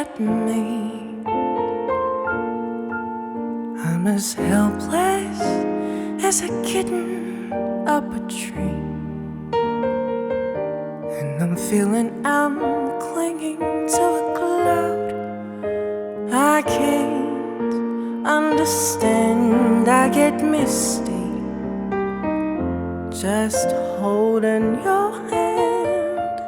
at me. I'm as helpless as a kitten up a tree, and I'm feeling I'm clinging to a cloud. I can't understand, I get misty just holding your hand.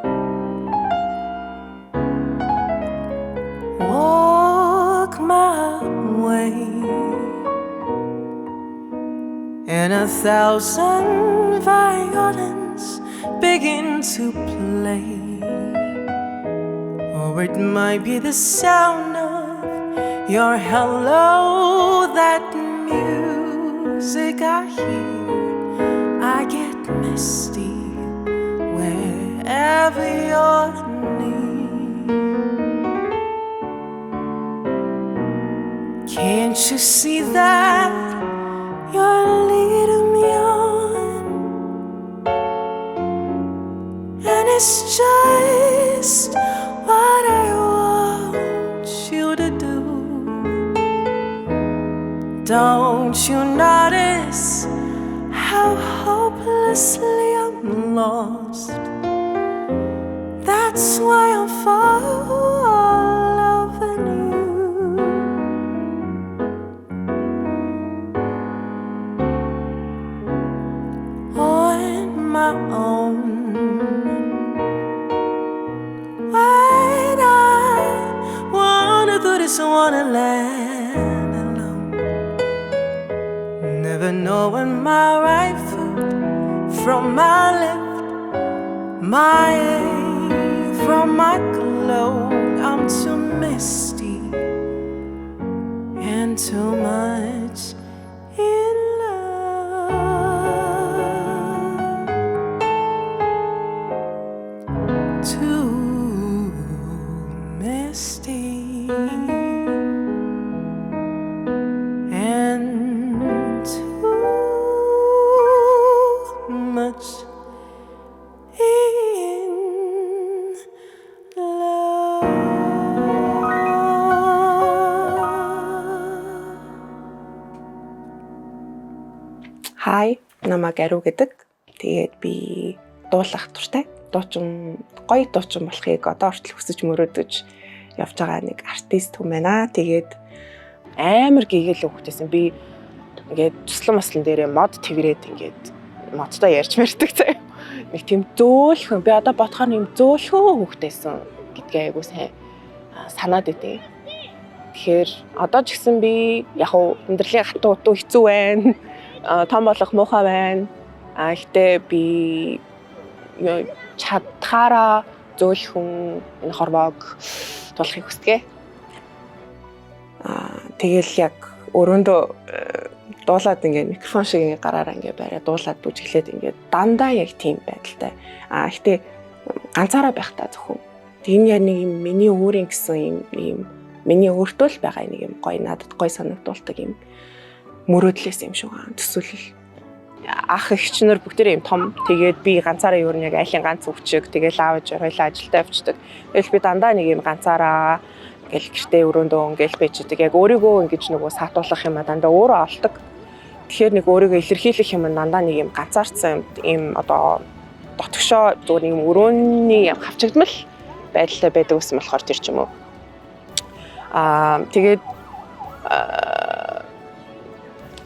Walk my way, and 1,000 violins begin to play. Or it might be the sound of your hello, that music I hear. I get misty wherever you're near. Can't you see that you're leading me on? And it's just what I want you to do. Don't you notice how hopelessly I'm lost? That's why I'm loving you. On my own, when I wanna do this, I wanna land alone, never knowing my right foot from my left, my A from my clothes. I'm too misty and too much in love, too misty and too much in love. Hi, намайг Ариу гэдэг. Тэгээд би дуулах туртай. Дуучин, гоё дуучин болохыг одоо хүртэл хүсэж мөрөөдөж явж байгаа нэг артист хүн байна. Тэгээд амар гэгэл хөвгтэйсэн. Би ингээд туслан маслан дээрээ мод тврээд ингээд модтой ярьж мэрдэг заяа. Нэг тийм зөөлхөн. Би одоо бодохоор юм зөөлхөн хөвгтэйсэн гэдгээ айгуу сайн санаад өгдөө. Тэгэхээр одоо ч гэсэн би яг уу амьдралын хатуу утуу хэцүү байна. Том болох муухай байна. Гэтээ би чадхаараа зөөлхөн энэ хорвоог тулахыг хүсдэг. Тэгэл яг өрөөндөө дуулаад ингээд микрофон шиг ингээд гараараа ингээд бариад дуулаад бүжиглээд ингээд дандаа яг тийм байдалтай. Гэтээ ганцаараа байх та зөвхөн. Энэ яг нэг юм миний өөрийн гэсэн юм миний өөртөө л байгаа нэг юм гоё надад гоё санагдуулдаг юм мөрөөдлөөс юм шиг байгаа төсөөлөл. Ах эгчнэр бүгдээ юм том. Тэгээд би ганцаараа юу нэг айлын ганц өвчөг. Тэгээд аавж хоёлаа ажилдаа явчихдаг. Тэгэл би дандаа нэг юм ганцаараа ингээл гэртээ өрөөндөө ингээл байждаг. Яг өөрийгөө ингэж нөгөө саатуулах юм а дандаа өөрөө олдог. Тэгэхээр нэг өөрийгөө илэрхийлэх юм дандаа нэг юм ганцаарцсан юм одоо дотгошоо зүгээр нэг өрөөний юм хавчигдмал байдалтай байдаг гэсэн болохоор тэр ч юм уу. Тэгээд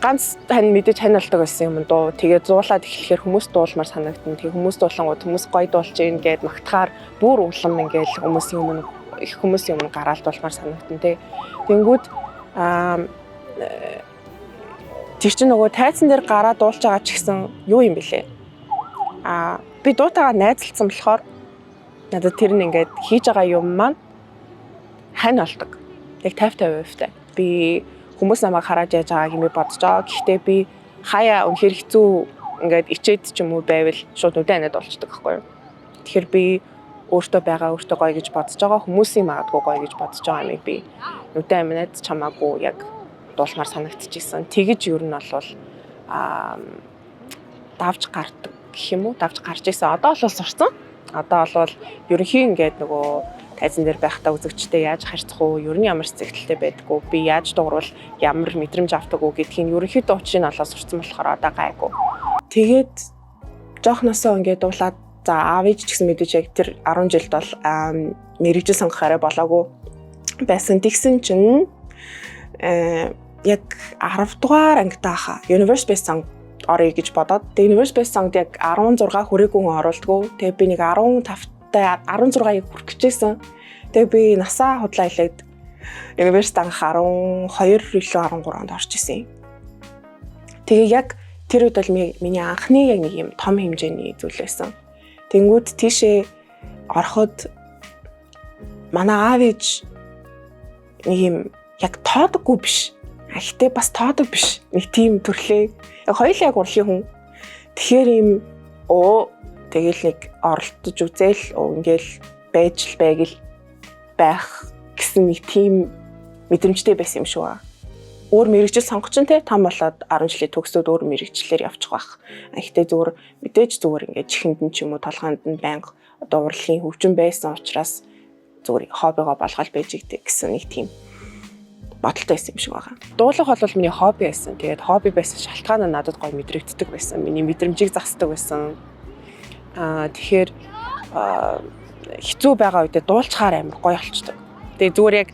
ганц тань мэдээж ханиалдаг байсан юм дуу. Тэгээд зуулаад эхлэхээр хүмүүс дуулмаар санагдана. Тэгээд хүмүүс дуулангууд хүмүүс гоё дуулж ийн гэд магтахаар бүр улам ингээл хүмүүсийн өмнө гараал дуулмаар санагдана тий. Тэнгүүд тэр чинь нөгөө тайцсан дээр гараа дуулж байгаа ч гэсэн юу юм бэлээ. Би дуутайгаа найзалцсан болохоор надад тэр нь ингээд хийж байгаа юм маань хань олдог. Яг 50-50%тай. Би хүмүүс намайг хараад яаж байгааг юм бодож байгаа. Гэхдээ би хаяа үнэхээр хэцүү ингээд ичээд ч юм уу байвал шууд нүдэн анаад болчдөг байхгүй юу. Тэгэхээр би өөртөө байгаа өөртөө гоё гэж бодож байгаа. Хүмүүсийн магадгүй гоё гэж бодож байгаа юм би нүдэн амнаад чамаагүй яг дуулмаар санагдчихсэн. Тэгэж юу нь бол давж гардаг гэх юм уу? Давж гарч ийсэн. Одоо бол сурсан. Одоо бол ерөнхийн ингээд нөгөө тайзан дээр байхдаа үзэгчтэй яаж харьцах уу, ер нь ямар сэтгэлтэй байдаг уу, би яаж дуурвал ямар мэдрэмж авдаг уу гэдгийг ерөнхийдөө учрыг олоод сурцсан болохоор одоо гайгүй. Тэгээд жоохносоо ингээд дуулаад за аав ээж ч гэсэн мэдээж яг тэр 10 жилд бол мэрэгжил сонгох арай болоогүй байсан. Тэгсэн чинь яг 10 дугаар ангитай хаа Universe Best Song орё гэж бодоод тэгээ Universe Best Songд яг 16 хүрээгүй хүн оруулдаггүй. Тэгээ би нэг 15-тай 16-ыг хүрэх гэжсэн. Тэгээ би насаа худлаа хэлээд Universe анх 12 илүү 13 онд орж исэн. Тэгээ яг тэр үед бол миний анхны яг нэг юм том хэмжээний зүйл байсан. Тэнгүүд тийшээ ороход манай аав ээж нэг юм яг тоодоггүй биш. Гэхдээ бас тоодог биш. Нэг тийм төрлөө. Яг хоёулаа яг урлагийн хүн. Тэгэхээр ийм тэгэл нэг оролдож үзэл ингээл байж л байг байх гэсэн нэг тийм мэдрэмжтэй байсан юм шүү аа. Өөр мэрэгжил сонгоч нь те том болоод 10 жилийн төгсөөд өөр мэрэгчлэр явчих байх. Гэхдээ зүгээр мэдээж зүгээр ингээд чихэнд нь ч юм уу толгоонд нь байнга одоо урлагийн хөгжин байсан учраас зүгээр хоббигоо болгоод байж игдэг гэсэн нэг тийм бодолтой байсан юм шиг байгаа. Дуулах бол миний хобби байсан. Тэгээд хобби байсан шалтгаан нь надад гоё мэдрэгддэг байсан. Миний мэдрэмжийг засдаг байсан. Тэгэхээр хэцүү байгаа үедээ дуулчаар амар гоё болчдөг. Тэгээд зүгээр яг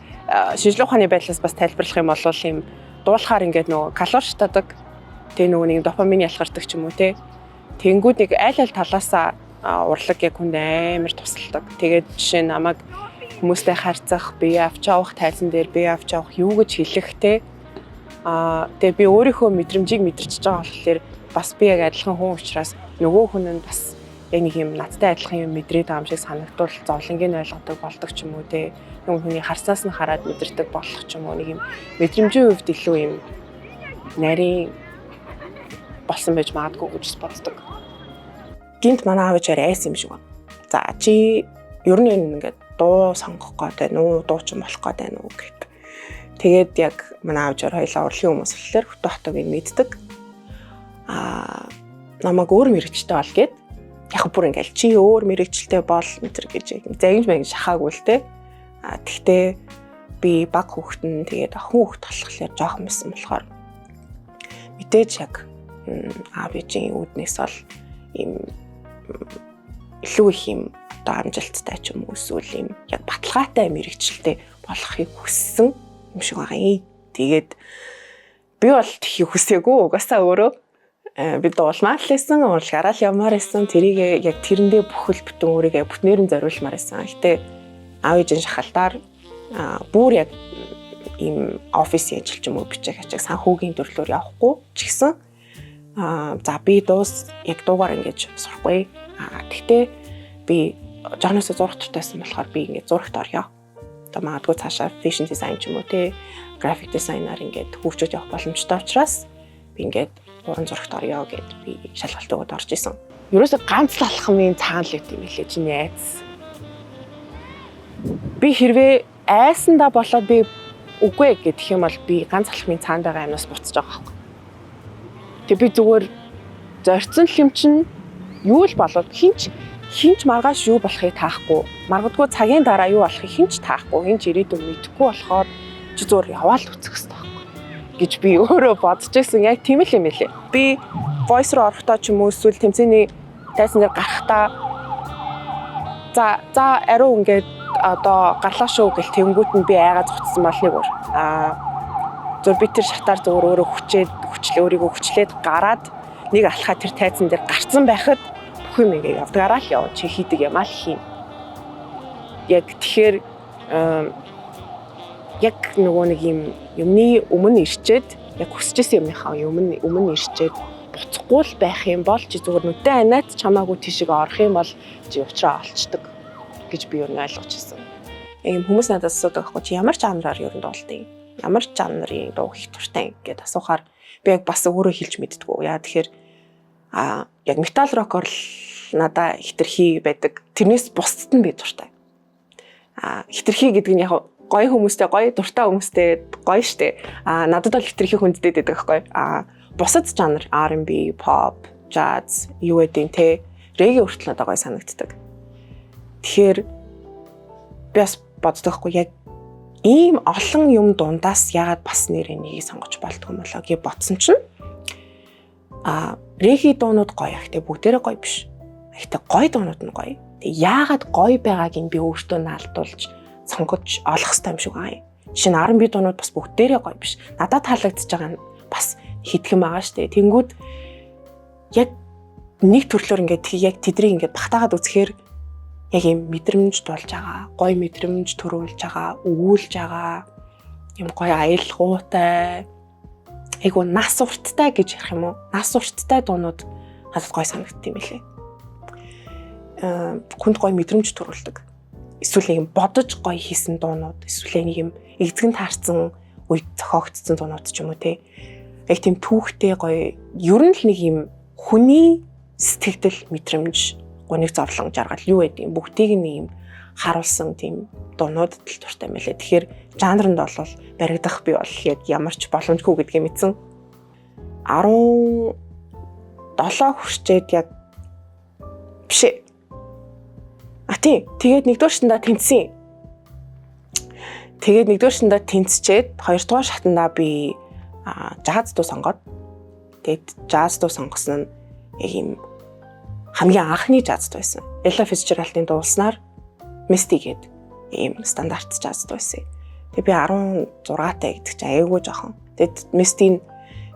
шинжлэх ухааны байдлаас бас тайлбарлах юм бол юм дуулахаар ингээд нөгөө калори шатаадаг. Тэгээ нөгөө нэг допамин ялгардаг ч юм уу те. Тэнгүүд нэг аль талаасаа урлаг яг хүнд амар тусалдаг. Тэгээд жишээ нь намайг хүмүүстэй харьцах, бие авч явах, тайзан дээр бие авч явах, юу гэж хэлэх те. Тэгээ би өөрийнхөө мэдрэмжийг мэдэрч байгаа болохоор бас би яг адилхан хүн учраас нөгөө хүн нь бас яг нэг юм надтай адилхан юм мэдрээд байгаа юм шиг санагдвал зовлонгийн ойлгодог болдог ч юм уу те. Нөгөө хүний харснаас нь хараад мэдэрдэг болох ч юм уу нэг юм мэдрэмжийн хувьд илүү юм нарийн болсон байж магадгүй гэж боддог. Гинт манай аав ээж айсан юм шиг байна. За чи ер нь ингээд дуу сонгох гээд байна уу, дуучин болох гээд байна уу гэд. Тэгээд яг манай аав ээж хоёлаа урлагийн хүмүүс болохоор хөтө хотыг мэддэг. Намайг өөр мэрэгчтэй бол гээд яг бүр ингээл чи өөр мэрэгчлээ бол энэ гэж загинж маяг шахаагүй л те. Тэгтээ би баг хүүхдэн тэгээд охин хүүхд болохоор жоохон мэсэн болохоор мэдээж яг аав ээжийн үүднээс бол ийм илүү их юм одоо амжилттай ч юм уу эсвэл юм яг баталгаатай мэрэгчлээ болохыг хүссэн юм шиг байгаа. Тэгээд би бол тхий хүсээгүй угаасаа өөрөө би дуулмаар л байсан, урлагаараа л явмаар байсан. Тэрийг яг тэрэндээ бүхэл бүтэн өөрийгөө бүтнээр нь зориулмаар байсан. Гэтэ аав ээжийн шахалтаар бүр яг ийм офисын ажил ч юм уу бичих ачааг санхүүгийн төрлөөр явахгүй ч гэсэн за би яг дуугаар ингэж сурахгүй. Гэхдээ би жаанаасаа зурх туртайсан болохоор би ингэж зурагт орё. Одоо магадгүй цаашаа fashion design ч юм уу те graphic designer ингэж хөгжиж явах боломжтой учраас би ингэж уран зурагт орё гэд би шалгалт өгөөд орж исэн. Ерөөсө ганц л алхмын цаанал гэдэг юм хэлээ чи найз. Би хэрвээ айсандаа болоод би үгүй гэх юм бол би ганц алхмын цаанд байгаа юмнаас буцаж байгаа байхгүй. Тэг би зүгээр зорьцсон юм чинь юу л болоод хинч маргааш юу болохыг таахгүй. Маргадгүй цагийн дараа юу болохыг хинч таахгүй. Хинч ирээдүйн мэдэхгүй болохоор чи зүгээр яваал үцэх хэрэгтэй байхгүй гэж би өөрөө бодож ирсэн. Яг тийм л юм элэ. Би voice руу орохдоо ч юм уу эсвэл тэмцээний тайзан дээр гарахдаа за ариу ингээд одоо гарлаа шүү гэл тэнгүүт нь би айгаа зогтсон бол нэг өөр. Зөв би тэр шатаар зөвөр өөрөө өөрийгөө хүчлээд гараад нэг алхаа тэр тайзан дээр гарцсан байхад бүх юм ингээ явдгаараа л яв. Чи хийдэг юм аа л хийн. Яг тэгэхээр яг нөгөө нэг юмны өмнө ирчээд яг хүсэжсэн юмныхаа өмнө ирчээд буцахгүй л байх юм бол чи зүгээр нүдэн анаад чамаагүй тийшээ орох юм бол чи уучраа олцдог гэж би юу ойлгож ирсэн. Ийм хүмүүс надад асуудаг байхгүй чи ямар жанраар юу дуулдаг юм? Ямар жанрын дуу хийх туртай гэдээ асуухаар би яг бас өөрөө хэлж мэддэггүй. Яа тэгэхээр яг метал рокор л надаа хитрхи байдаг. Тэрнээс бусдад нь би дуртай. Хитрхи гэдэг нь яг гоё хүмүүстэй гоё дуртай хүмүүстэй гоё штэ. Надад бол хитрхи хүндтэй байдаг байхгүй. Бусад жанр R&B, pop, jazz, юу гэдэг те reggae хүртэл надад гоё санагддаг. Тэгэхээр би бас боддоггүй яг ийм олон юм дундаас яагаад бас нэрээ нэгийг сонгож болдгоо юм болоо гэж бодсон чинь регги дуунууд гоё ихтэй бүгдээрээ гоё биш. Ихтэй гоё дуунууд нь гоё. Тэг яагаад гоё байгааг нь би өөртөө наалдуулж сонгож олох хэрэгтэй юм шиг байгаа юм. Жишээ нь R&B дуунууд бас бүгдээрээ гоё биш. Надад таалагдчихж байгаа нь бас хитгэн байгаа штэ. Тэнгүүд яг нэг төрлөөр ингээд яг тэдрийг ингээд багтаагаад үзэхээр яг юм мэдрэмж тулж байгаа, гоё мэдрэмж төрүүлж байгаа, өгүүлж байгаа юм гоё аялалгуутай, айгу нас урттай гэж ярих юм уу? Нас урттай дуунууд надад гоё санагдт юм билээ. Хүнд гоё мэдрэмж төрүүлдэг. Эсвэл юм бодож гоё хийсэн дуунууд, эсвэл нэг юм эзгэн таарсан үед зохиогдсон дуунууд ч юм уу те. Яг тийм түүхтэй гоё, ер нь л нэг юм хүний сэтгэл мэдрэмж гоныг зовлон жаргал юу гэдэг юм бүгдийг нь юм харуулсан тийм дуунууд л дуртай мэлээ. Тэгэхээр жанранд бол баригдах би бол яг ямар ч боломжгүй гэдгийг мэдсэн. 17 хүрчээд яг бишээ. Тэгээд нэгдүгээр шатандаа тэнцсэн. Тэгээд нэгдүгээр шатандаа тэнцчээд хоёрдугаар шатандаа би жаз дуу сонгоод тэгээд жаз дуу сонгосон нь яг юм хамгийн анхны жаз дуу байсан. Ella Fitzgerald-ийн дуулснаар Misty гээд ийм стандарт жаз дуу байсан. Тэгээ би 16 таа гэдэг чинь аяйгуу жоохон. Тэгээд Misty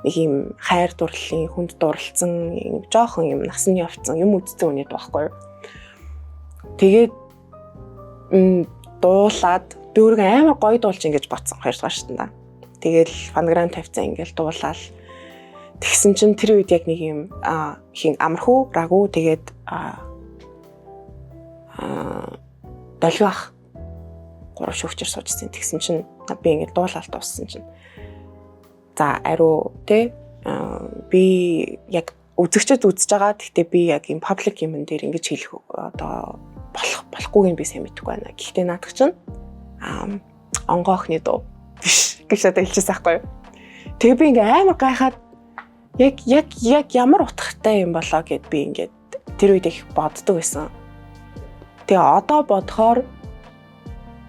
нэг ийм хайр дурлалын хүнд дурлцсан ийм жоохон ийм насны явцсан юм үзсэн үнэт байхгүй юу. Тэгээд дуулаад би өөрөө амар гоё дуулж ингэж батсан хоёрдугаар шатандаа. Тэгээл фонограм тавьцсан ингээл дуулаад тэгсэн чинь тэр үед яг нэг юм хин амархуу рагу тэгээд долгиох гурав шөвчөр суужсэн. Тэгсэн чинь би ингээд дуулаад дууссан чинь за ариу те би яг үзэгчд үзэж байгаа. Гэхдээ би яг юм паблик юм дээр ингэж хэлэх одоо болохгүйг нь би сайн мэдэхгүй байна. Гэхдээ наадах чинь онгоохны дуу биш гэж одоо хэлчихсэн байхгүй юу. Тэгээ би ингээ амар гайхаад яг ямар утгатай юм болоо гэд би ингээд тэр үед их боддог байсан. Тэгээ одоо бодохоор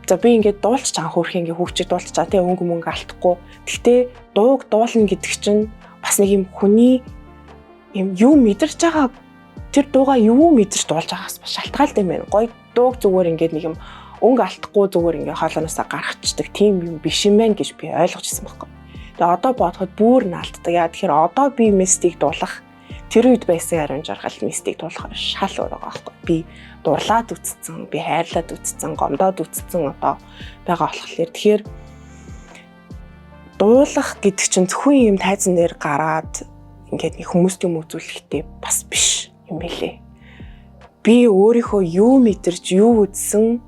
за би ингээд дуулчих чам хөрх ингээ хүүчиг дуулчих чам тэгээ өнгө алдахгүй. Гэхдээ дууг дуулна гэдэг чинь бас нэг юм хүний юм юу мэдэрч байгаа тэр дуугаа юу мэдэрч дуулж байгаас бас шалтгаалтай юм байна. Гоё дууг зүгээр ингээд нэг юм өнгө алдахгүй зүгээр ингээ хоолойноосоо гаргацдаг тийм юм биш юм байна гэж би ойлгож ирсэн байхгүй. Тэгээ одоо бодоход бүр наалтдаг. Яа тэгэхээр одоо би Misty-г дуулах тэр үед байсан ариун жаргал Misty-г дуулах шал өөр байгаа байхгүй. Би дурлаад үтцсэн, би хайрлаад үтцсэн, гомдоод үтцсэн одоо байгаа болохоор тэгэхээр дуулах гэдэг чинь зөвхөн юм тайзан дээр гараад ингээд нэг хүмүүст юм үзүүлэхтэй бас биш юм байлээ. Би өөрийнхөө юу мэдэрч юу үзсэн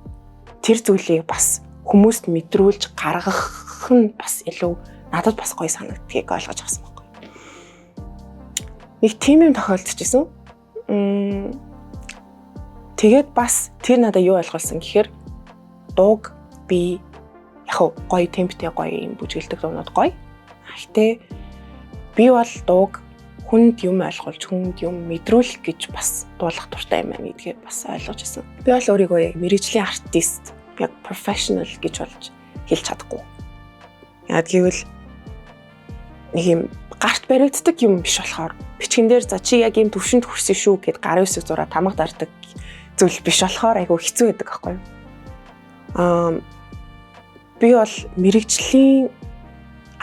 тэр зүйлийг бас хүмүүст мэдрүүлж гаргах нь бас илүү надад бас гоё санагддгийг ойлгож авсан байхгүй. Нэг тийм юм тохиолдчихсэн. Тэгээд бас тэр надад юу ойлгуулсан гэхээр дууг би яг гоё темптэй гоё юм бүжгэлдэг дуунууд гоё. Гэхдээ би бол дууг хүнд юм ойлгуулж хүнд юм мэдрүүлэх гэж бас дуулах дуртай юм байна гэдгийг бас ойлгож ирсэн. Би бол өөрийгөө яг мэргэжлийн артист, яг professional гэж болж хэлж чадахгүй. Яг гэвэл нэг юм гарт баригддаг юм биш болохоор бичгэн дээр за чи яг ийм төвшөнд хүрсэн шүү гэд гарын үсэг зураа тамга дардаг зүйл биш болохоор айгүй хэцүү байдаг аахгүй юу. Би бол мэргэжлийн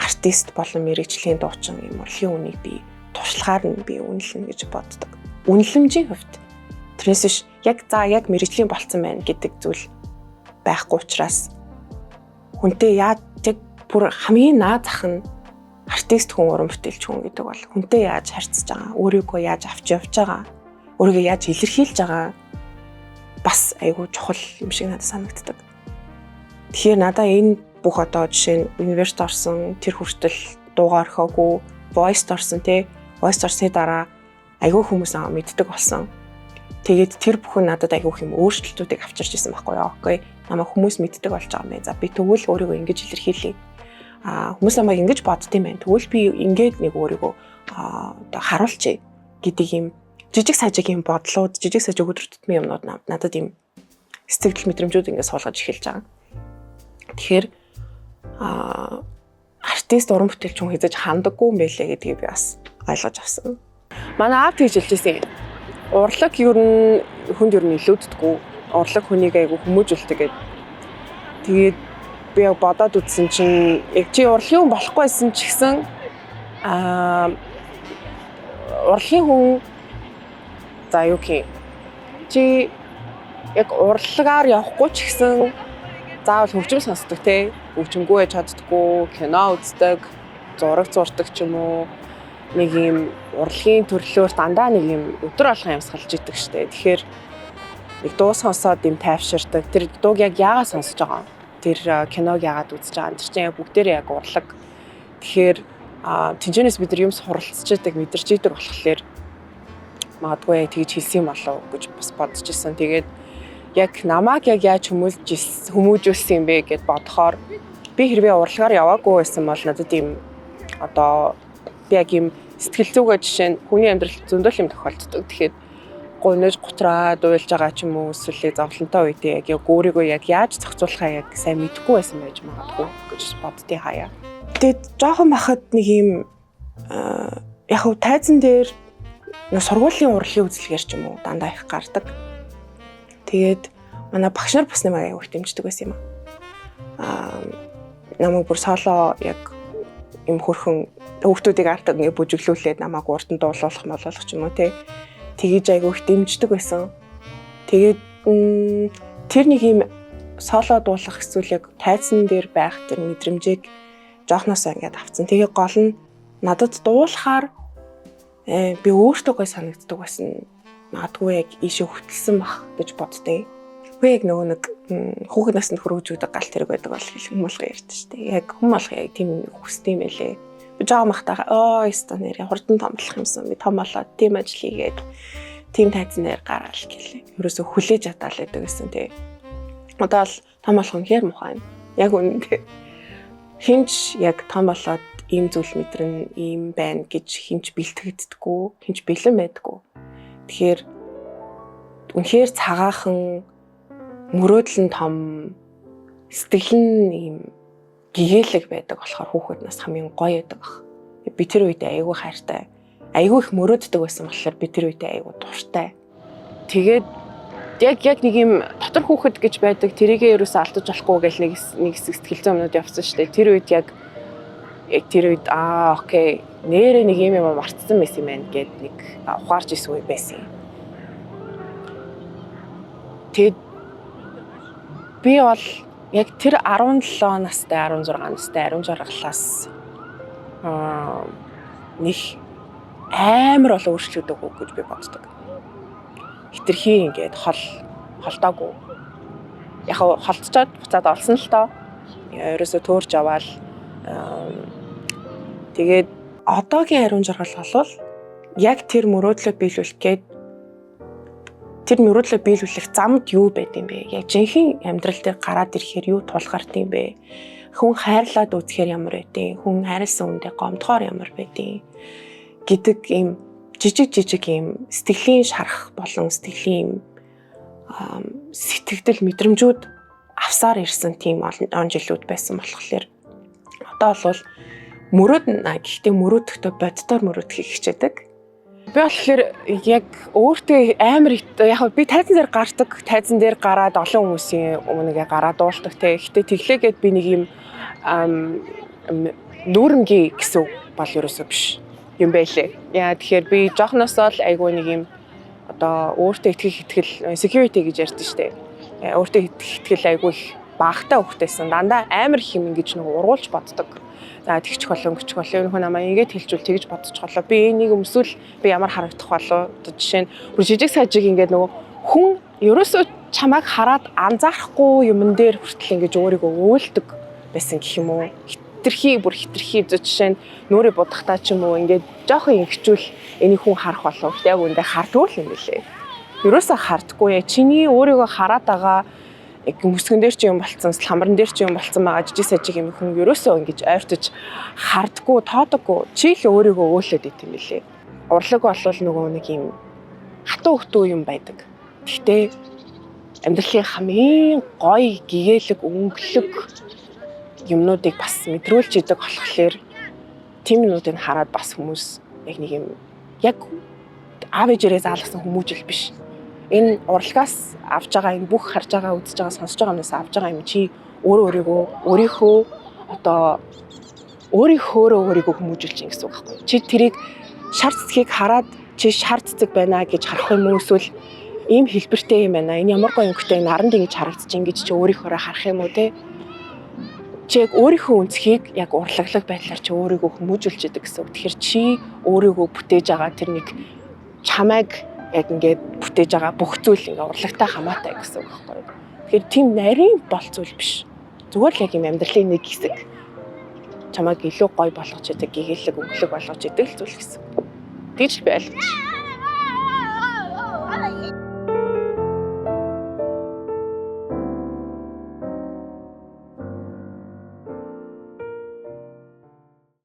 артист болон мэргэжлийн дуучин юм урлагийн үнийг би туршлагаар нь би үнэлнэ гэж боддог. Үнэлэмжийн хувьд тэрнээс биш яг мэргэжлийн болцсон байна гэдэг зүйл байхгүй учраас хүнтэй яаж яг бүр хамгийн наад зах нь артист хүн уран бүтээлч хүн гэдэг бол хүнтэй яаж харьцаж байгаа, өөрийгөө яаж авч явж байгаа, өөрийгөө яаж илэрхийлж байгаа бас айгүй чухал юм шиг надад санагддаг. Тэгэхээр надаа энэ бүх одоо жишээ нь университет орсон тэр хүртэл дуугаар орхоогүй, voice орсон те voice орсны дараа айгүй хүмүүс мэддэг болсон. Тэгээд тэр бүхэн надад айгүй юм өөрчлөлтүүдийг авчирч ирсэн байхгүй юу. Окей. Намайг хүмүүс мэддэг болж байгаа юм байна. За би тэгвэл өөрийгөө ингэж илэрхийлье. Хүмүүс намайг ингэж боддсон юм байна. Тэгвэл би ингэж нэг өөрийгөө одоо харуулчих гэдэг юм жижиг сажиг юм бодлууд, жижиг сажиг өдөр тутмын юмнууд надад юм сэтгэл мэдрэмжүүд ингээд суулгаж эхэлж байгаа. Тэгэхээр артист уран бүтээлч хүн хийж хандаггүй юм байлээ гэдгийг би бас ойлгож авсан. Манай аав тэгж хэлжсэн. Урлаг ер нь хүнд ер нь илүүддэггүй. Урлаг хүнийг айгу хүмүүжүүлдэг гэдэг. Тэгээд би бодоод үзсэн чинь яг чи урлагийн хүн болохгүй байсан ч гэсэн урлагийн хүн за юу гэх чи яг урлагаар явахгүй ч гэсэн заавал хөгжим сонсдог те хөгжимгүй яж чаддаггүй кино үздэг зураг зурдаг ч юм уу нэг юм урлагийн төрлөөр дандаа нэг юм өдөр болгон ямсгалж идэг штэ. Тэгэхээр нэг дуу сонсоод юм тайвширдаг. Тэр дууг яг яагаад сонсож байгаа юм? Тэр киног яагаад үзэж байгаа юм? Тэр чинь яг бүгдээрээ яг урлаг. Тэгэхээр тэнцэнээс бид нар юм суралцж байдаг мэдэрч идэг болохоор магадгүй тэгж хэлсэн юм болов гэж бас бодож ирсэн. Тэгээд яг намайг яг яаж хүмүүжүүлсэн юм бэ гэд бодохоор би хэрвээ урлагаар яваагүй байсан бол надад ийм одоо би яг ийм сэтгэл зүгээ жишээ нь хүний амьдрал зөндөл юм тохиолддог. Тэгэхээр гонож гутраад уйлж байгаа ч юм уу эсвэл зовлонтой үедээ яг өөрийгөө яг яаж зохицуулахаа яг сайн мэдэхгүй байсан байж магадгүй гэж боддیں۔ Хаяа. Тэгээд жоохон бахад нэг ийм яг хав тайзан дээр нэг сургуулийн урлагийн үзлэгээр ч юм уу дандаа их гардаг. Тэгээд манай багш нар бас намайг аяг их дэмждэг байсан юм аа. Намайг бүр соло яг юм хөрхөн хүүхдүүдийг артаг ингэ бүжиглүүлээд намайг урд нь дуулуулах молуулах ч юм уу те. Тэгэж аяг их дэмждэг байсан. Тэгээд тэр нэг юм соло дуулах эсвэл яг тайзан дээр байх тэр мэдрэмжийг жоохноосоо ингээд авцсан. Тэгээ гол нь надад дуулахаар би өөртөө гой санагддаг байсан. Магадгүй яг ийшээ хөтөлсөн бах гэж боддیں۔ Би яг нөгөө нэг хүүхэд наснд хөргөжүүдэг галт хэрэг байдаг бол хүм болгоо ярьдэн шүү дээ. Яг хүм болгоо яг тийм хүсдэм байлээ. Би жаа махтаа өстө нэрээ хурдан томдлох юмсан. Би том болоод тийм ажил хийгээд тийм тайзан дээр гараал гэлээ. Ерөөсө хүлээж чадаал байдаг гэсэн тий. Одоо л том болох нь хэр мухаа юм. Яг үнэндээ хинч яг том болоод ийм зүйл мэдрэн ийм байна гэж хинч бэлтгэдэггүй, хинч бэлэн байдаггүй. Тэгэхээр үнэхээр цагаахан мөрөөдөл нь том сэтгэл нь ийм гэгээлэг байдаг болохоор хүүхэд нас хамгийн гоё байдаг баг. Би тэр үедээ айгүй хайртай. Айгүй их мөрөөддөг байсан болохоор би тэр үедээ айгүй дуртай. Тэгээд яг нэг юм дотор хүүхэд гэж байдаг тэрийгээ ерөөсөө алдаж болохгүй гэж нэг сэтгэл зүйн юмнууд явсан шүү дээ. Тэр үед яг тэр үед окей нэрээ нэг юм марцсан байсан юм байна гэд нэг ухаарч исэн үе байсан. Тэгэд би бол яг тэр 17 настай 16 настай ариун жаргалаас нэг амар бол өөрчлөгдөв гэж би боддог. Хитрхи ингээд холдоогүй. Яг холдцоод буцаад олсон л тоо. Ерөөсө төөрж аваад тэгээд одоогийн ариун жаргал бол яг тэр мөрөөдлөө биелүүлэх гээд тэр мөрөөдлөө биелүүлэх замд юу байд юм бэ? Яг жинхэнэ амьдрал дээр гараад ирэхээр юу тулгард юм бэ? Хүн хайрлаад үзэхээр ямар байдیں۔ Хүн хайрлсан үндэ гомдохоор ямар байдیں гэдэг ийм жижиг ийм сэтгэлийн шарах болон сэтгэлийн сэтгэгдэл мэдрэмжүүд авсаар ирсэн тийм он жилүүд байсан болохоор одоо бол гэхдээ мөрөөдөхтөө боддоор мөрөөдөхийг хичээдэг. Би болохоор яг өөртөө амар яг би тайзан дээр гардаг, тайзан дээр гараад олон хүмүүсийн өмнөгээ гараад дуулдаг те. Гэхдээ тэглээгээд би нэг юм нүүрэнгийн гэсэн бол ерөөсөө биш юм байлээ. Яа тэгэхээр би жоохносоо л айгүй нэг юм одоо өөртөө итгэл security гэж ярьдэн штэ. Өөртөө итгэл айгүй их багтаа хөвгтэйсэн. Дандаа амар их юм ингэж нэг ургуулж боддог. За тэгчих болов энэ хүн намайг ингэж хэлжүүл тэгж бодчих болоо. Би энийг өмсвөл би ямар харагдах болоо. Одоо жишээ нь бүр жижиг сажиг ингэж нөгөө хүн ерөөсөө чамайг хараад анзаарахгүй юмн дээр хүртэл ингэж өөрийгөө өөлдөг байсан гэх юм уу. Хитрхи жишээ нь нүрээ будахтаа ч юм уу ингэж жоохон ихчүүл энийг хүн харах болов. Яг үндэ хардгүй юм билээ. Ерөөсөө хардгүй яа чиний өөрийгөө хараад байгаа мөсгөн дээр ч юм болцсон, хамран дээр ч юм болцсон байгаа жижиг сажиг юм хүн ерөөсөө ингэж ойртож хардггүй, тоодоггүй. Чи л өөрийгөө өөлөд ит юм билээ. Урлаг бол нөгөө нэг юм хатуу хтүү юм байдаг. Гэхдээ амьдралын хамгийн гоё, гэгээлэг, өнгөлөг юмнуудыг бас мэдрүүлж идэг болохоор тийм юмнуудыг хараад бас хүмүүс яг нэг юм яг аав ээжээрээ заалгасан хүмүүжил биш. Энэ урлагаас авж байгаа энэ бүх харж байгаа, үзэж байгаа, сонсож байгаа юмнаас авж байгаа юм чи өөрийнхөө хүмүүжүүлж ин гэсэн үг байхгүй. Чи тэрийг шар цэцгийг хараад чи шар цэцэг байна гэж харах юм уу эсвэл ийм хэлбэртэй юм байна. Энэ ямар гоё өнгөтэй наранд ингэж харагдаж ингэж чи өөрийнхөө харах юм уу те? Чи яг өөрийнхөө үнцгийг яг урлаглаг байдлаар чи өөрийгөө хүмүүжүүлж идэг гэсэн үг. Тэгэхээр чи өөрийгөө бүтээж байгаа тэр нэг чамайг яг ингээд бүтээж байгаа бүх зүйл ингээ урлагтай хамаатай гэсэн үг байхгүй. Тэгэхээр тийм нарийн бол зүйл биш. Зүгээр л яг юм амьдралын нэг хэсэг чамайг илүү гоё болгож идэг, гэгээлэг өнгөлөг болгож идэг л зүйл гэсэн. Тэгж л байлаа.